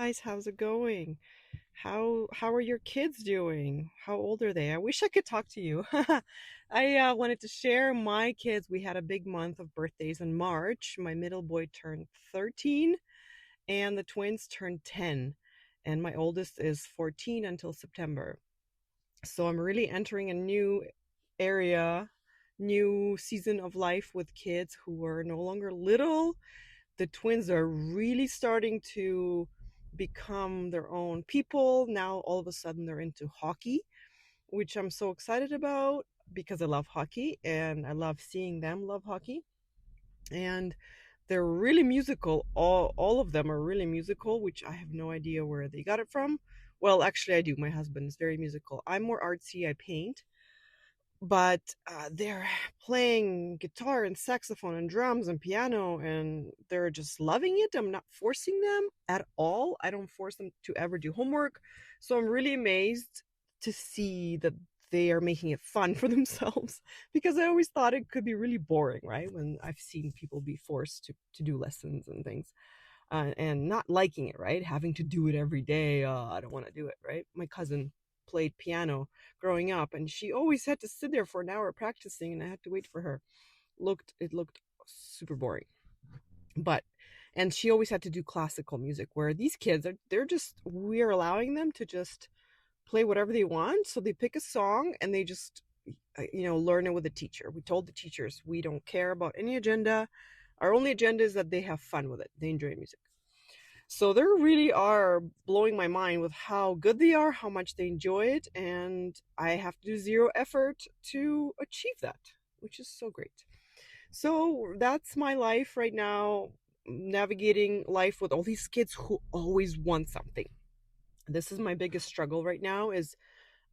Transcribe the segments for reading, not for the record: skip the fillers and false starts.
guys, how's it going? How are your kids doing? How old are they? I wish I could talk to you. I wanted to share my kids. We had a big month of birthdays in March. My middle boy turned 13 and the twins turned 10, and my oldest is 14 until September. So I'm really entering a new area, new season of life with kids who are no longer little. The twins are really starting to become their own people. Now, all of a sudden, they're into hockey, which I'm so excited about because I love hockey and I love seeing them love hockey. And they're really musical. All of them are really musical, which I have no idea where they got it from. Well, actually, I do. My husband is very musical. I'm more artsy. I paint, but they're playing guitar and saxophone and drums and piano, and they're just loving it. I'm not forcing them at all. I don't force them to ever do homework. So I'm really amazed to see that they are making it fun for themselves, because I always thought it could be really boring, right? When I've seen people be forced to do lessons and things, and not liking it, right? Having to do it every day. I don't want to do it, right? My cousin played piano growing up, and she always had to sit there for an hour practicing, and I had to wait for her. It looked super boring. But and she always had to do classical music, where these kids are, they're just, we're allowing them to just play whatever they want. So they pick a song and they just learn it with a teacher. We told the teachers we don't care about any agenda. Our only agenda is that they have fun with it, they enjoy music. So they really are blowing my mind with how good they are, how much they enjoy it, and I have to do zero effort to achieve that, which is so great. So that's my life right now, navigating life with all these kids who always want something. This is my biggest struggle right now, is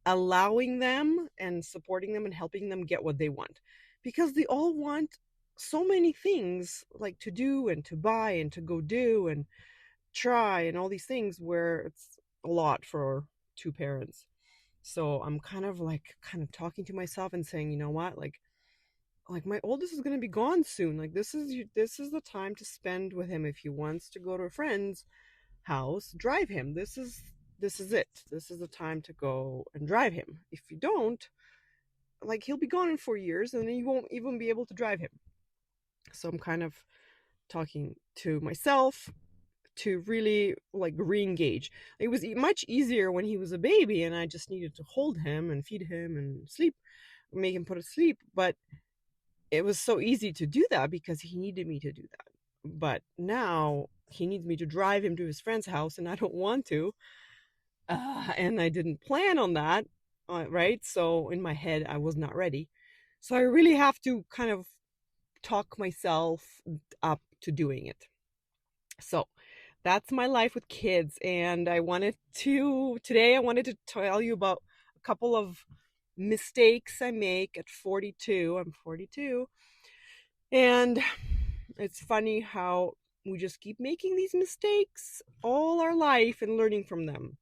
allowing them and supporting them and helping them get what they want, because they all want so many things, like to do and to buy and to go do and try and all these things, where it's a lot for two parents. So I'm kind of talking to myself and saying, you know what, like my oldest is going to be gone soon. Like this is the time to spend with him. If he wants to go to a friend's house, drive him. This is it. This is the time to go and drive him. If you don't, like, he'll be gone in 4 years and then you won't even be able to drive him. So I'm kind of talking to myself to really like re-engage. It was much easier when he was a baby and I just needed to hold him and feed him and sleep, make him put to sleep. But it was so easy to do that because he needed me to do that. But now he needs me to drive him to his friend's house and I don't want to. And I didn't plan on that, right? So in my head, I was not ready. So I really have to kind of talk myself up to doing it. So that's my life with kids. And today I wanted to tell you about a couple of mistakes I make at 42. I'm 42. And it's funny how we just keep making these mistakes all our life and learning from them.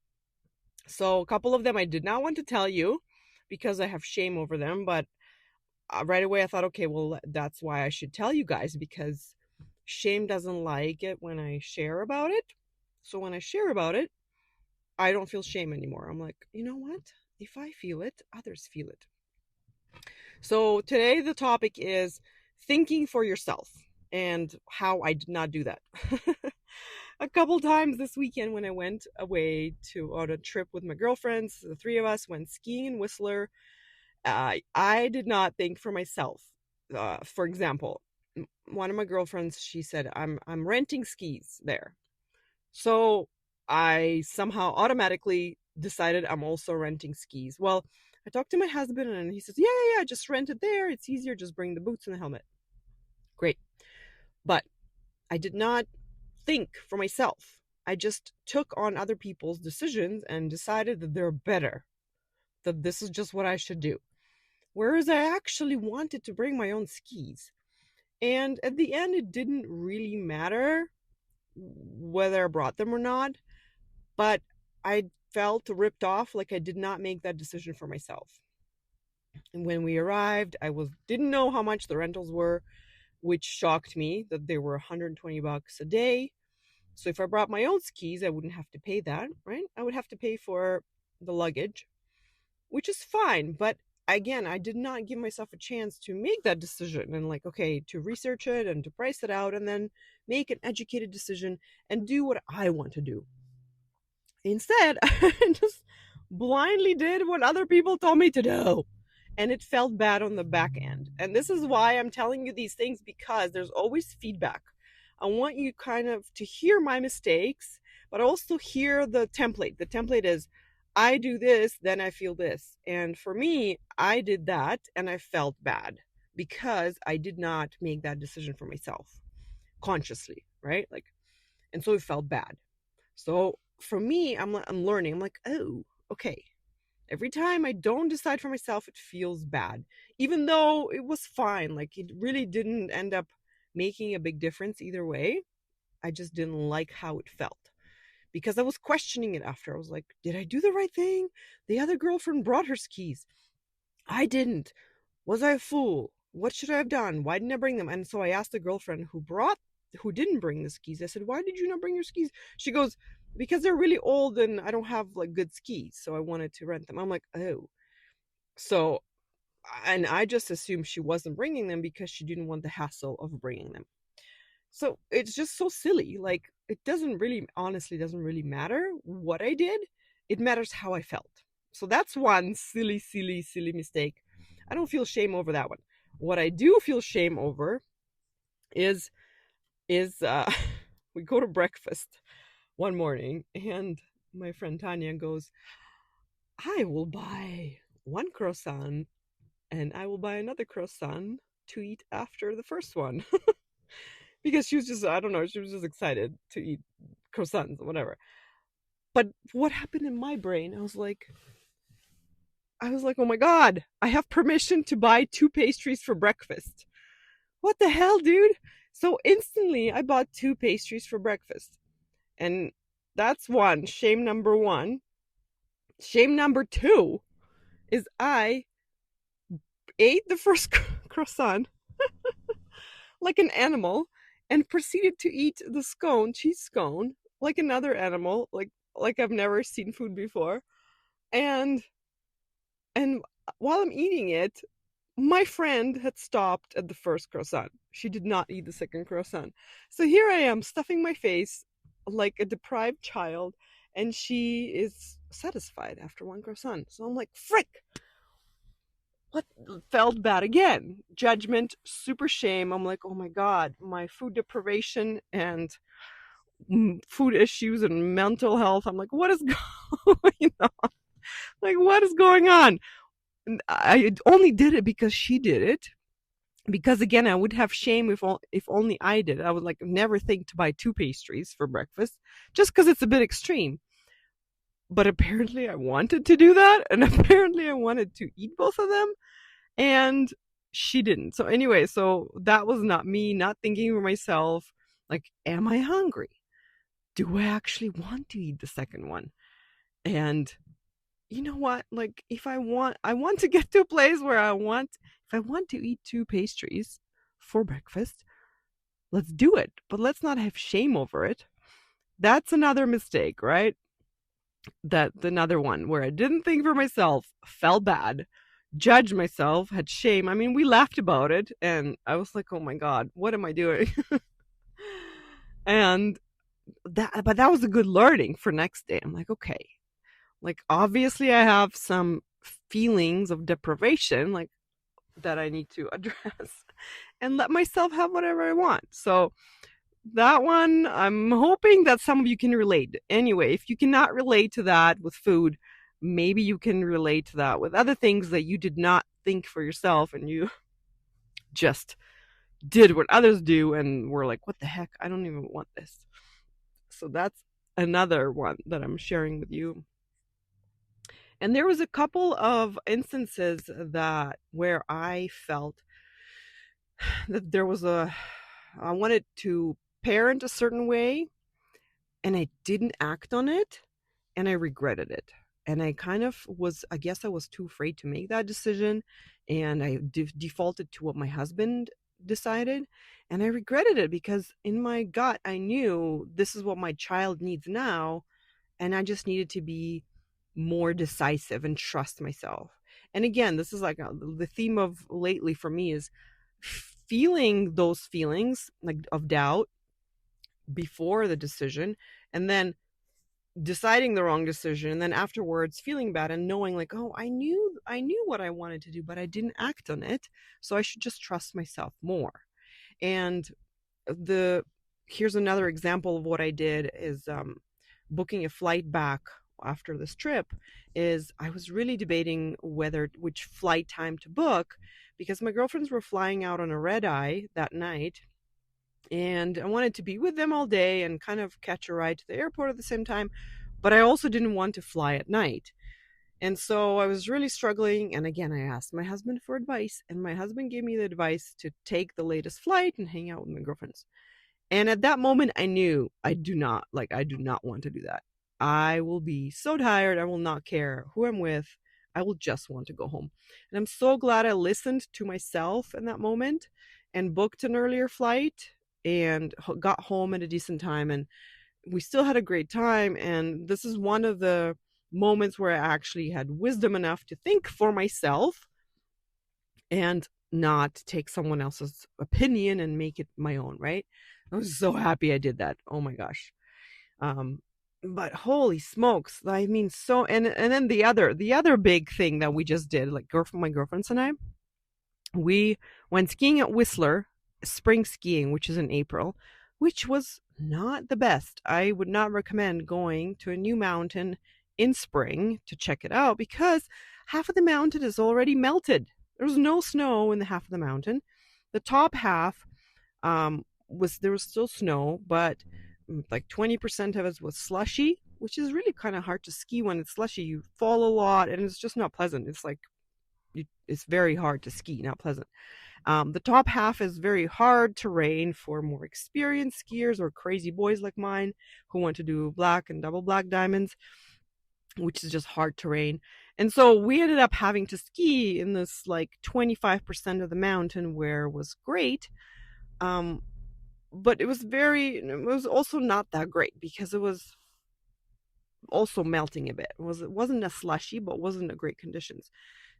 So a couple of them I did not want to tell you because I have shame over them. But right away I thought, okay, well, that's why I should tell you guys, because shame doesn't like it when I share about it. So when I share about it, I don't feel shame anymore. I'm like, you know what? If I feel it, others feel it. So today the topic is thinking for yourself and how I did not do that. A couple times this weekend when I went away on a trip with my girlfriends, the three of us went skiing in Whistler. I did not think for myself. For example, one of my girlfriends, she said, I'm renting skis there. So I somehow automatically decided I'm also renting skis. Well, I talked to my husband and he says, yeah, just rent it there. It's easier. Just bring the boots and the helmet. Great. But I did not think for myself. I just took on other people's decisions and decided that they're better, that this is just what I should do. Whereas I actually wanted to bring my own skis. And at the end, it didn't really matter whether I brought them or not, but I felt ripped off, like I did not make that decision for myself. And when we arrived, didn't know how much the rentals were, which shocked me that they were $120 a day. So if I brought my own skis, I wouldn't have to pay that, right? I would have to pay for the luggage, which is fine. But again, I did not give myself a chance to make that decision and, like, okay, to research it and to price it out and then make an educated decision and do what I want to do. Instead, I just blindly did what other people told me to do. And it felt bad on the back end. And this is why I'm telling you these things, because there's always feedback. I want you kind of to hear my mistakes, but also hear the template. The template is, I do this, then I feel this. And for me, I did that and I felt bad because I did not make that decision for myself consciously, right? Like, and so it felt bad. So for me, I'm learning. I'm like, oh, okay. Every time I don't decide for myself, it feels bad, even though it was fine. Like, it really didn't end up making a big difference either way. I just didn't like how it felt because I was questioning it after. I was like, did I do the right thing? The other girlfriend brought her skis. I didn't. Was I a fool? What should I have done? Why didn't I bring them? And so I asked the girlfriend who didn't bring the skis. I said, why did you not bring your skis? She goes, because they're really old and I don't have like good skis, so I wanted to rent them. I'm like, oh. So, and I just assumed she wasn't bringing them because she didn't want the hassle of bringing them. So it's just so silly. Like, it honestly doesn't really matter what I did. It matters how I felt. So that's one silly, silly, silly mistake. I don't feel shame over that one. What I do feel shame over is we go to breakfast one morning and my friend Tanya goes, I will buy one croissant and I will buy another croissant to eat after the first one. Because she was just, I don't know, she was just excited to eat croissants or whatever. But what happened in my brain, I was like, oh my God, I have permission to buy 2 pastries for breakfast. What the hell, dude? So instantly I bought 2 pastries for breakfast. And that's shame number 1. Shame number 2 is I ate the first croissant like an animal and proceeded to eat the cheese scone, like another animal, like I've never seen food before. And while I'm eating it, my friend had stopped at the first croissant. She did not eat the second croissant. So here I am stuffing my face like a deprived child, and she is satisfied after 1 croissant. So I'm like, frick! What? Felt bad again. Judgment, super shame. I'm like, oh my God, my food deprivation and food issues and mental health. I'm like, what is going on? Like, what is going on? And I only did it because she did it. Because again, I would have shame if only I did it. I would like never think to buy 2 pastries for breakfast just because it's a bit extreme. But apparently I wanted to do that, and apparently I wanted to eat both of them, and she didn't. So anyway, so that was not me not thinking for myself, like, am I hungry? Do I actually want to eat the second one? And you know what? Like, I want to get to a place where if I want to eat 2 pastries for breakfast, let's do it. But let's not have shame over it. That's another mistake, right? That's another one where I didn't think for myself, felt bad, judged myself, had shame. I mean, we laughed about it, and I was like, oh my God, what am I doing? And but that was a good learning for next day. I'm like, okay, like, obviously I have some feelings of deprivation, like, that I need to address and let myself have whatever I want. So that one, I'm hoping that some of you can relate. Anyway, if you cannot relate to that with food, maybe you can relate to that with other things that you did not think for yourself and you just did what others do and were like, what the heck? I don't even want this. So that's another one that I'm sharing with you. And there was a couple of instances where I felt that I wanted to parent a certain way and I didn't act on it and I regretted it. And I I guess I was too afraid to make that decision, and I defaulted to what my husband decided. And I regretted it because in my gut, I knew this is what my child needs now. And I just needed to be more decisive and trust myself. And again, this is like the theme of lately for me is feeling those feelings like of doubt before the decision, and then deciding the wrong decision, and then afterwards feeling bad and knowing like, oh, I knew what I wanted to do, but I didn't act on it, so I should just trust myself more. And the here's another example of what I did is booking a flight back after this trip. Is I was really debating which flight time to book, because my girlfriends were flying out on a red eye that night, and I wanted to be with them all day and kind of catch a ride to the airport at the same time, but I also didn't want to fly at night. And so I was really struggling. And again, I asked my husband for advice, and my husband gave me the advice to take the latest flight and hang out with my girlfriends. And at that moment, I knew I do not want to do that. I will be so tired. I will not care who I'm with. I will just want to go home. And I'm so glad I listened to myself in that moment and booked an earlier flight and got home at a decent time. And we still had a great time. And this is one of the moments where I actually had wisdom enough to think for myself and not take someone else's opinion and make it my own, right? I was so happy I did that. Oh my gosh. But holy smokes. I mean, so, and then the other big thing that we just did, like my girlfriends and I, we went skiing at Whistler, spring skiing, which is in April, which was not the best. I would not recommend going to a new mountain in spring to check it out because half of the mountain is already melted. There was no snow in the half of the mountain. The top half there was still snow, but like 20% of it was slushy, which is really kind of hard to ski when it's slushy. You fall a lot and it's just not pleasant. It's like it's very hard to ski, not pleasant. The top half is very hard terrain for more experienced skiers or crazy boys like mine who want to do black and double black diamonds, which is just hard terrain. And so we ended up having to ski in this like 25% of the mountain where it was great. But it was also not that great because it was also melting a bit. It wasn't a slushy, but wasn't a great conditions.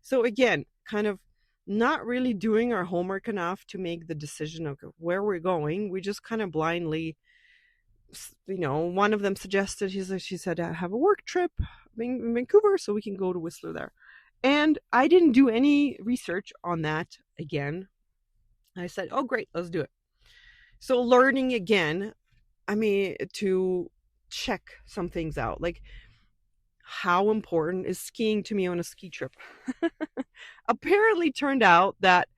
So again, kind of not really doing our homework enough to make the decision of where we're going. We just kind of blindly, one of them suggested, she said, have a work trip in Vancouver so we can go to Whistler there. And I didn't do any research on that again. I said, oh, great, let's do it. So learning again, to check some things out, like how important is skiing to me on a ski trip? Apparently turned out that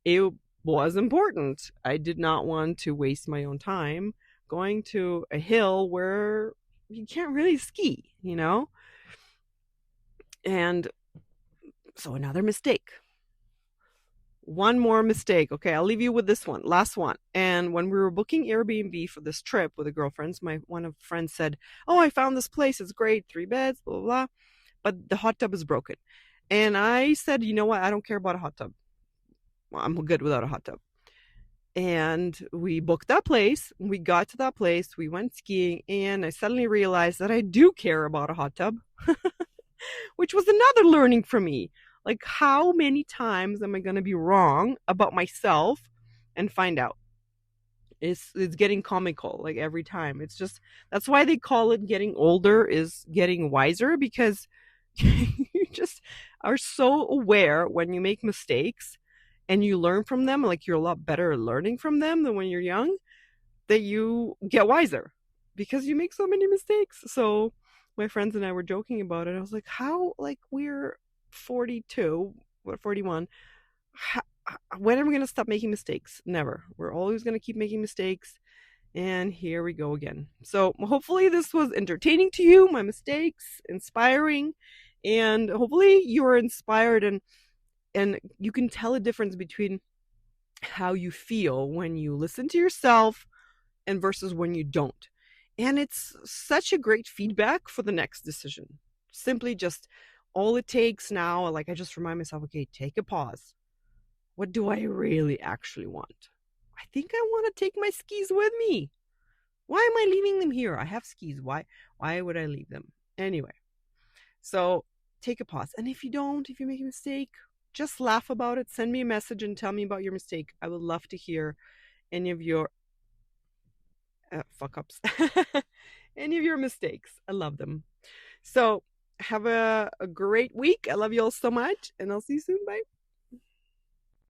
it was important. I did not want to waste my own time going to a hill where you can't really ski, And so another mistake. One more mistake. Okay, I'll leave you with this one. Last one. And when we were booking Airbnb for this trip with the girlfriends, one of the friends said, oh, I found this place. It's great. 3 beds, blah, blah, blah. But the hot tub is broken. And I said, you know what? I don't care about a hot tub. I'm good without a hot tub. And we booked that place. We got to that place. We went skiing. And I suddenly realized that I do care about a hot tub, which was another learning for me. Like, how many times am I going to be wrong about myself and find out? It's getting comical, like every time. It's just, that's why they call it getting older is getting wiser, because you just are so aware when you make mistakes and you learn from them. Like, you're a lot better at learning from them than when you're young, that you get wiser because you make so many mistakes. So my friends and I were joking about it. I was like, how, like, we're 42, 41. When are we going to stop making mistakes? Never. We're always going to keep making mistakes. And here we go again. So hopefully this was entertaining to you, my mistakes, inspiring, and hopefully you're inspired and you can tell a difference between how you feel when you listen to yourself and versus when you don't. And it's such a great feedback for the next decision. Simply just all it takes now, like, I just remind myself, okay, take a pause. What do I really actually want? I think I want to take my skis with me. Why am I leaving them here? I have skis. Why would I leave them? Anyway, so take a pause. And if you don't, if you make a mistake, just laugh about it. Send me a message and tell me about your mistake. I would love to hear any of your fuck ups, any of your mistakes. I love them. So have a great week. I love you all so much, and I'll see you soon. Bye.